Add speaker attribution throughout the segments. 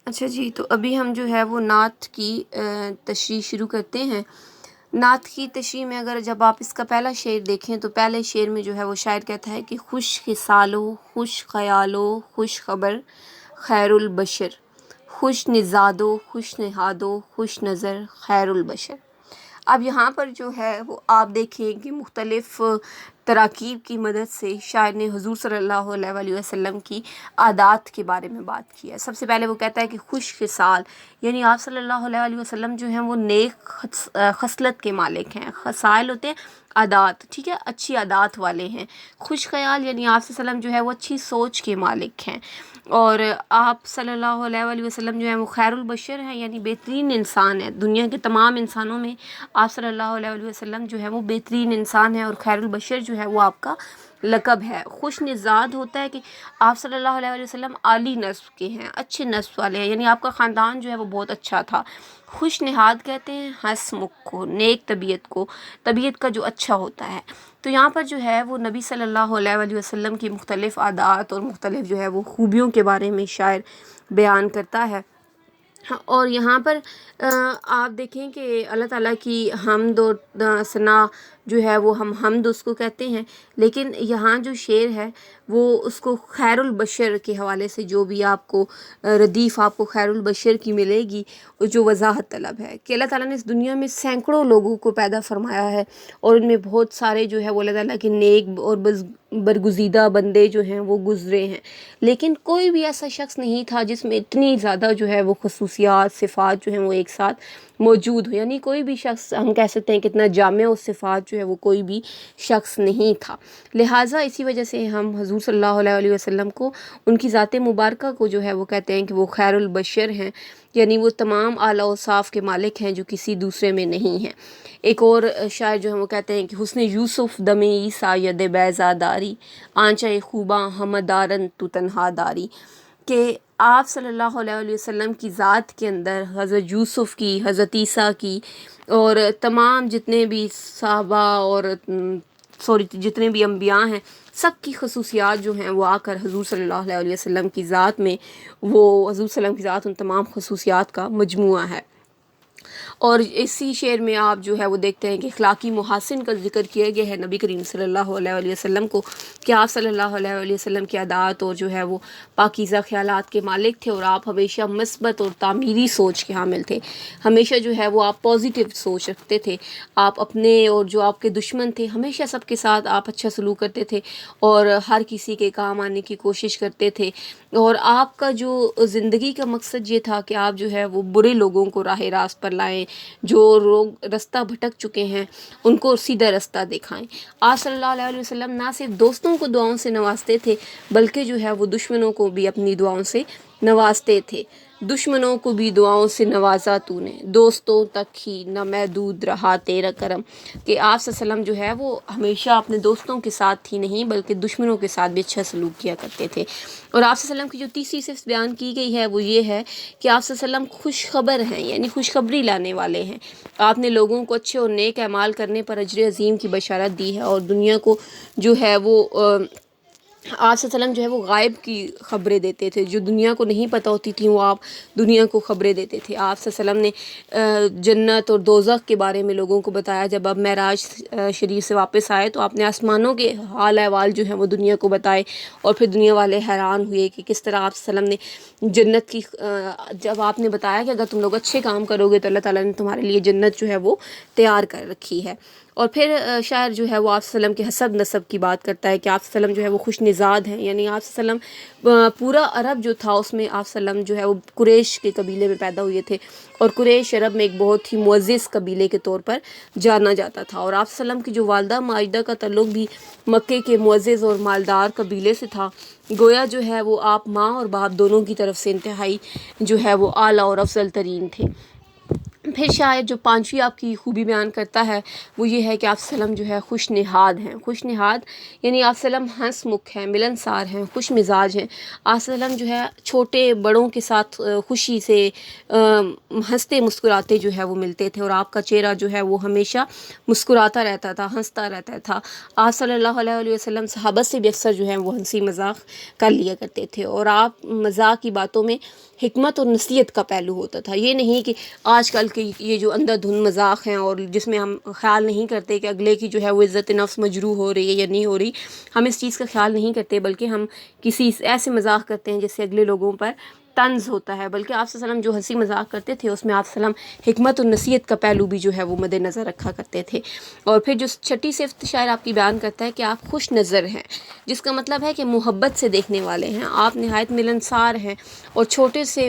Speaker 1: اچھا جی، تو ابھی ہم جو ہے وہ نعت کی تشریح شروع کرتے ہیں۔ نعت کی تشریح میں اگر جب آپ اس کا پہلا شعر دیکھیں تو پہلے شعر میں جو ہے وہ شاعر کہتا ہے کہ خوش خصالو خوش خیالو خوش خبر خیر البشر، خوش نژادو خوش نہادو خوش نظر خیر البشر۔ اب یہاں پر جو ہے وہ آپ دیکھیں کہ مختلف تراکیب کی مدد سے شاعر نے حضور صلی اللہ علیہ وآلہ وسلم کی عادات کے بارے میں بات کی ہے۔ سب سے پہلے وہ کہتا ہے کہ خوش خصال، یعنی آپ صلی اللہ علیہ وآلہ وسلم جو ہیں وہ نیک خصلت کے مالک ہیں۔ خصائل ہوتے ہیں عادات، ٹھیک ہے، اچھی عادات والے ہیں۔ خوش خیال یعنی آپ صلی اللہ علیہ وسلم جو ہے وہ اچھی سوچ کے مالک ہیں، اور آپ صلی اللہ علیہ وآلہ وسلم جو ہیں وہ خیر البشر ہیں، یعنی بہترین انسان ہے۔ دنیا کے تمام انسانوں میں آپ صلی اللہ علیہ وآلہ وسلم جو ہے وہ بہترین انسان ہے، اور خیر البشر جو ہے وہ آپ کا لقب ہے۔ خوش نژاد ہوتا ہے کہ آپ صلی اللہ علیہ وآلہ وسلم عالی نسب کے ہیں، اچھے نسب والے ہیں، یعنی آپ کا خاندان جو ہے وہ بہت اچھا تھا۔ خوش نہاد کہتے ہیں ہنس مکھ کو، نیک طبیعت کو، طبیعت کا جو اچھا ہوتا ہے۔ تو یہاں پر جو ہے وہ نبی صلی اللہ علیہ وآلہ وسلم کی مختلف عادات اور مختلف جو ہے وہ خوبیوں کے بارے میں شاعر بیان کرتا ہے۔ اور یہاں پر آپ دیکھیں کہ اللہ تعالیٰ کی حمد و ثنا جو ہے وہ ہم حمد اس کو کہتے ہیں، لیکن یہاں جو شعر ہے وہ اس کو خیر البشر کے حوالے سے جو بھی آپ کو ردیف آپ کو خیر البشر کی ملے گی، جو وضاحت طلب ہے کہ اللہ تعالیٰ نے اس دنیا میں سینکڑوں لوگوں کو پیدا فرمایا ہے، اور ان میں بہت سارے جو ہے وہ اللہ تعالیٰ کے نیک اور برگزیدہ بندے جو ہیں وہ گزرے ہیں، لیکن کوئی بھی ایسا شخص نہیں تھا جس میں اتنی زیادہ جو ہے وہ خصوصیات صفات جو ہیں وہ ایک ساتھ موجود ہو، یعنی کوئی بھی شخص ہم کہہ سکتے ہیں کہ اتنا جامع و صفات جو ہے وہ کوئی بھی شخص نہیں تھا۔ لہٰذا اسی وجہ سے ہم حضور صلی اللہ علیہ وآلہ وسلم کو، ان کی ذات مبارکہ کو جو ہے وہ کہتے ہیں کہ وہ خیر البشر ہیں، یعنی وہ تمام اعلیٰ اوصاف کے مالک ہیں جو کسی دوسرے میں نہیں ہیں۔ ایک اور شاعر جو ہیں وہ کہتے ہیں کہ حسن یوسف دم عیسیٰ ید بیضا داری، آنچہ خوباں ہمدارن تو تنہا داری، کہ آپ صلی اللہ علیہ وآلہ وسلم کی ذات کے اندر حضرت یوسف کی، حضرت عیسیٰ کی، اور تمام جتنے بھی صحابہ اور جتنے بھی انبیاء ہیں، سب کی خصوصیات جو ہیں وہ آ کر حضور صلی اللہ علیہ وسلم کی ذات میں، وہ حضور صلی اللہ علیہ وسلم کی ذات ان تمام خصوصیات کا مجموعہ ہے۔ اور اسی شعر میں آپ جو ہے وہ دیکھتے ہیں کہ اخلاقی محاسن کا ذکر کیا گیا ہے نبی کریم صلی اللہ علیہ وآلہ وسلم کو، کہ آپ صلی اللہ علیہ وآلہ وسلم کی عادات اور جو ہے وہ پاکیزہ خیالات کے مالک تھے، اور آپ ہمیشہ مثبت اور تعمیری سوچ کے حامل تھے۔ ہمیشہ جو ہے وہ آپ پازیٹیو سوچ رکھتے تھے، آپ اپنے اور جو آپ کے دشمن تھے ہمیشہ سب کے ساتھ آپ اچھا سلوک کرتے تھے، اور ہر کسی کے کام آنے کی کوشش کرتے تھے، اور آپ کا جو زندگی کا مقصد یہ تھا کہ آپ جو ہے وہ برے لوگوں کو راہ راست پر لائیں، جو لوگ رستہ بھٹک چکے ہیں ان کو سیدھا رستہ دکھائیں۔ آپ صلی اللہ علیہ وسلم نہ صرف دوستوں کو دعاؤں سے نوازتے تھے، بلکہ جو ہے وہ دشمنوں کو بھی اپنی دعاؤں سے نوازتے تھے۔ دشمنوں کو بھی دعاؤں سے نوازا تو نے، دوستوں تک ہی نہ محدود رہا تیرا کرم، کہ آپ صلی اللہ علیہ وسلم جو ہے وہ ہمیشہ اپنے دوستوں کے ساتھ ہی نہیں بلکہ دشمنوں کے ساتھ بھی اچھا سلوک کیا کرتے تھے۔ اور آپ صلی اللہ علیہ وسلم کی جو تیسری صفت بیان کی گئی ہے وہ یہ ہے کہ آپ صلی اللہ علیہ وسلم خوش خبر ہیں، یعنی خوشخبری لانے والے ہیں۔ آپ نے لوگوں کو اچھے اور نیک اعمال کرنے پر اجر عظیم کی بشارت دی ہے، اور دنیا کو جو ہے وہ آپ صلی اللہ علیہ وسلم جو ہے وہ غائب کی خبریں دیتے تھے، جو دنیا کو نہیں پتہ ہوتی تھیں وہ آپ دنیا کو خبریں دیتے تھے۔ آپ صلی اللہ علیہ وسلم نے جنت اور دوزخ کے بارے میں لوگوں کو بتایا۔ جب آپ معراج شریف سے واپس آئے تو آپ نے آسمانوں کے حال احوال جو ہیں وہ دنیا کو بتائے، اور پھر دنیا والے حیران ہوئے کہ کس طرح آپ صلی اللہ علیہ وسلم نے جنت کی، جب آپ نے بتایا کہ اگر تم لوگ اچھے کام کرو گے تو اللہ تعالیٰ نے تمہارے لیے جنت جو ہے وہ تیار کر رکھی ہے۔ اور پھر شاعر جو ہے وہ آپ صلی اللہ علیہ وسلم کے حسب نسب کی بات کرتا ہے کہ آپ صلی اللہ علیہ وسلم جو ہے وہ خوش نژاد ہیں، یعنی آپ صلی اللہ علیہ وسلم پورا عرب جو تھا اس میں آپ صلی اللہ علیہ وسلم جو ہے وہ قریش کے قبیلے میں پیدا ہوئے تھے، اور قریش عرب میں ایک بہت ہی معزز قبیلے کے طور پر جانا جاتا تھا، اور آپ صلی اللہ علیہ وسلم کی جو والدہ ماجدہ کا تعلق بھی مکے کے معزز اور مالدار قبیلے سے تھا۔ گویا جو ہے وہ آپ ماں اور باپ دونوں کی طرف سے انتہائی جو ہے وہ اعلیٰ اور افضل ترین تھے۔ پھر شاعر جو پانچویں آپ کی خوبی بیان کرتا ہے وہ یہ ہے کہ آپ وسلم جو ہے خوش نہاد ہیں. خوش نہاد یعنی آپ وسلم ہنس مکھ ہیں، ملنسار ہیں، خوش مزاج ہیں. آپ وسلم جو ہے چھوٹے بڑوں کے ساتھ خوشی سے ہنستے مسکراتے جو ہے وہ ملتے تھے، اور آپ کا چہرہ جو ہے وہ ہمیشہ مسکراتا رہتا تھا، ہنستا رہتا تھا. آپ صلی اللہ علیہ وسلم صحابہ سے بھی اکثر جو ہے وہ ہنسی مذاق کر لیا کرتے تھے، اور آپ مذاق کی باتوں میں حکمت اور نصیحت کا پہلو ہوتا تھا. یہ نہیں کہ آج کل کے یہ جو اندھا دھند مذاق ہیں اور جس میں ہم خیال نہیں کرتے کہ اگلے کی جو ہے وہ عزت نفس مجروح ہو رہی ہے یا نہیں ہو رہی، ہم اس چیز کا خیال نہیں کرتے، بلکہ ہم کسی ایسے مذاق کرتے ہیں جس سے اگلے لوگوں پر طنز ہوتا ہے. بلکہ آپ صلی اللہ علیہ وسلم جو ہنسی مذاق کرتے تھے اس میں آپ صلی اللہ علیہ وسلم حکمت اور نصیحت کا پہلو بھی جو ہے وہ مد نظر رکھا کرتے تھے. اور پھر جو چھٹی صفت شاعر آپ کی بیان کرتا ہے کہ آپ خوش نظر ہیں، جس کا مطلب ہے کہ محبت سے دیکھنے والے ہیں، آپ نہایت ملنسار ہیں اور چھوٹے سے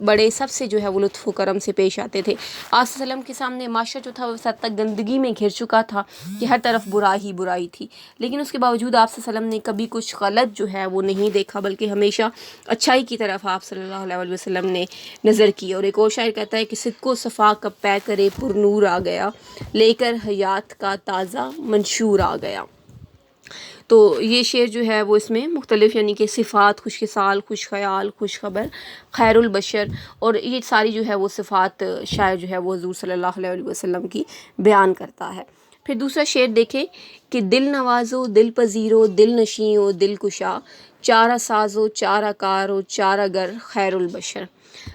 Speaker 1: بڑے سب سے جو ہے وہ لطف و کرم سے پیش آتے تھے. آپ صلی اللہ علیہ وسلم کے سامنے معاشرہ جو تھا وہ اس حد تک گندگی میں گھر چکا تھا کہ ہر طرف برائی ہی برائی تھی، لیکن اس کے باوجود آپ صلی اللہ علیہ وسلم نے کبھی کچھ غلط جو ہے وہ نہیں دیکھا، بلکہ ہمیشہ اچھائی کی طرف آپ صلی اللہ علیہ وسلم نے نظر کی. اور ایک اور شاعر کہتا ہے کہ صدق و صفا کا پے کرے پر نور آ گیا، لے کر حیات کا تازہ منشور آ گیا. تو یہ شعر جو ہے وہ اس میں مختلف یعنی کہ صفات، خوش خصال، خوش خیال، خوش خبر، خیر البشر، اور یہ ساری جو ہے وہ صفات شاعر جو ہے وہ حضور صلی اللہ علیہ وسلم کی بیان کرتا ہے. پھر دوسرا شعر دیکھیں کہ دل نوازو، دل پذیرو، دل نشیں، دل کشا، چارہ سازو، چارہ کارو، چارہ گر، خیر البشر.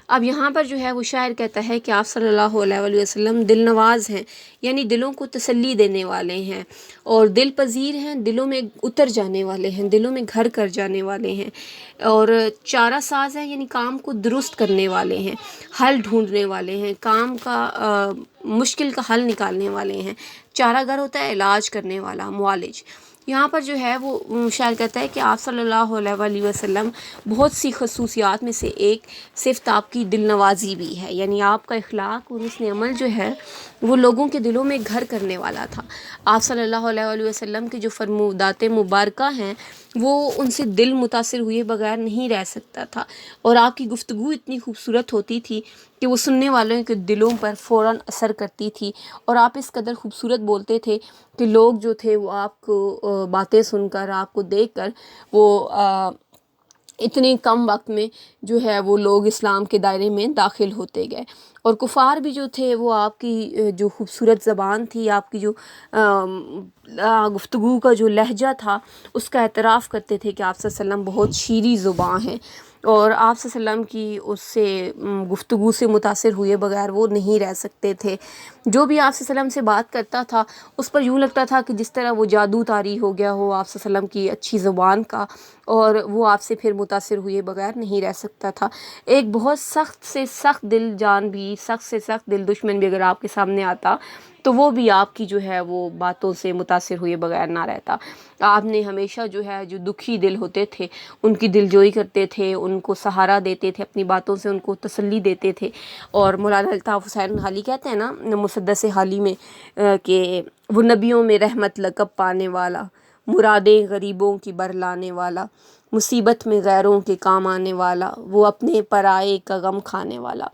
Speaker 1: اب یہاں پر جو ہے وہ شاعر کہتا ہے کہ آپ صلی اللہ علیہ وسلم دل نواز ہیں، یعنی دلوں کو تسلی دینے والے ہیں، اور دل پذیر ہیں، دلوں میں اتر جانے والے ہیں، دلوں میں گھر کر جانے والے ہیں، اور چارہ ساز ہیں یعنی کام کو درست کرنے والے ہیں، حل ڈھونڈنے والے ہیں، کام کا مشکل کا حل نکالنے والے ہیں. چارہ گر ہوتا ہے علاج کرنے والا، معالج. یہاں پر جو ہے وہ شاعر کہتا ہے کہ آپ صلی اللہ علیہ وسلم بہت سی خصوصیات میں سے ایک صفت آپ کی دل نوازی بھی ہے، یعنی آپ کا اخلاق اور حسن عمل جو ہے وہ لوگوں کے دلوں میں گھر کرنے والا تھا. آپ صلی اللہ علیہ وسلم کے جو فرمودات مبارکہ ہیں وہ ان سے دل متاثر ہوئے بغیر نہیں رہ سکتا تھا، اور آپ کی گفتگو اتنی خوبصورت ہوتی تھی کہ وہ سننے والوں کے دلوں پر فوراً اثر کرتی تھی، اور آپ اس قدر خوبصورت بولتے تھے کہ لوگ جو تھے وہ آپ کو باتیں سن کر، آپ کو دیکھ کر وہ اتنے کم وقت میں جو ہے وہ لوگ اسلام کے دائرے میں داخل ہوتے گئے. اور کفار بھی جو تھے وہ آپ کی جو خوبصورت زبان تھی، آپ کی جو گفتگو کا جو لہجہ تھا اس کا اعتراف کرتے تھے کہ آپ صلی اللہ علیہ وسلم بہت شیریں زباں ہیں، اور آپ صلی اللہ علیہ وسلم کی اس سے گفتگو سے متاثر ہوئے بغیر وہ نہیں رہ سکتے تھے. جو بھی آپ صلی اللہ علیہ وسلم سے بات کرتا تھا اس پر یوں لگتا تھا کہ جس طرح وہ جادو طاری ہو گیا ہو آپ صلی اللہ علیہ وسلم کی اچھی زبان کا، اور وہ آپ سے پھر متاثر ہوئے بغیر نہیں رہ سکتا تھا. ایک بہت سخت سے سخت دل جان بھی، سخت سے سخت دل دشمن بھی اگر آپ کے سامنے آتا تو وہ بھی آپ کی جو ہے وہ باتوں سے متاثر ہوئے بغیر نہ رہتا. آپ نے ہمیشہ جو ہے جو دکھی دل ہوتے تھے ان کی دل جوئی کرتے تھے، ان کو سہارا دیتے تھے، اپنی باتوں سے ان کو تسلی دیتے تھے. اور مولانا الطاف حسین حالی کہتے ہیں نا مسدس حالی میں کہ وہ نبیوں میں رحمت لقب پانے والا، مرادیں غریبوں کی برلانے والا، مصیبت میں غیروں کے کام آنے والا، وہ اپنے پرائے کا غم کھانے والا.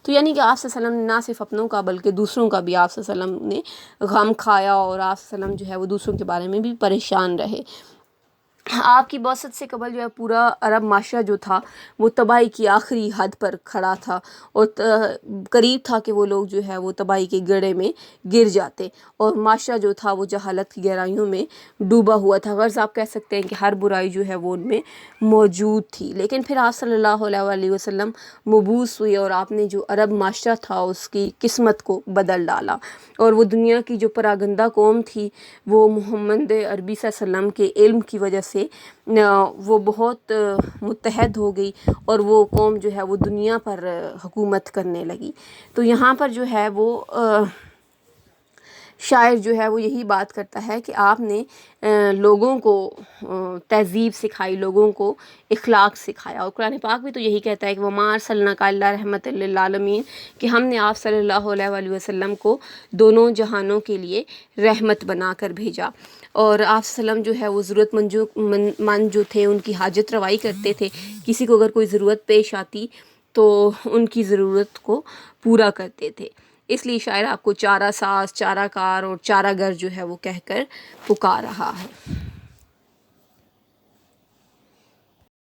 Speaker 1: تو یعنی کہ آپ صلی اللہ علیہ وسلم نے نہ صرف اپنوں کا بلکہ دوسروں کا بھی آپ صلی اللہ علیہ وسلم نے غم کھایا، اور آپ صلی اللہ علیہ وسلم جو ہے وہ دوسروں کے بارے میں بھی پریشان رہے. آپ کی بعثت سے قبل جو ہے پورا عرب معاشرہ جو تھا وہ تباہی کی آخری حد پر کھڑا تھا، اور قریب تھا کہ وہ لوگ جو ہے وہ تباہی کے گڑھے میں گر جاتے، اور معاشرہ جو تھا وہ جہالت کی گہرائیوں میں ڈوبا ہوا تھا. غرض آپ کہہ سکتے ہیں کہ ہر برائی جو ہے وہ ان میں موجود تھی. لیکن پھر آپ صلی اللہ علیہ وسلم مبعوث ہوئے، اور آپ نے جو عرب معاشرہ تھا اس کی قسمت کو بدل ڈالا، اور وہ دنیا کی جو پراگندہ قوم تھی وہ محمد عربی صلی اللہ علیہ وسلم کے علم کی وجہ سے وہ بہت متحد ہو گئی، اور وہ قوم جو ہے وہ دنیا پر حکومت کرنے لگی. تو یہاں پر جو ہے وہ شاعر جو ہے وہ یہی بات کرتا ہے کہ آپ نے لوگوں کو تہذیب سکھائی، لوگوں کو اخلاق سکھایا. اور قرآن پاک بھی تو یہی کہتا ہے کہ وَمَا أَرْسَلْنَاكَ إِلَّا رَحْمَةً لِّلْعَالَمِينَ، کہ ہم نے آپ صلی اللہ علیہ وسلم کو دونوں جہانوں کے لیے رحمت بنا کر بھیجا. اور آپ صلی اللہ علیہ وسلم جو ہے وہ ضرورت مند جو تھے ان کی حاجت روائی کرتے تھے. کسی کو اگر کوئی ضرورت پیش آتی تو ان کی ضرورت کو پورا کرتے تھے. اس لیے شاعر آپ کو چارہ ساز، چارہ کار اور چارہ گر جو ہے وہ کہہ کر پکار رہا ہے۔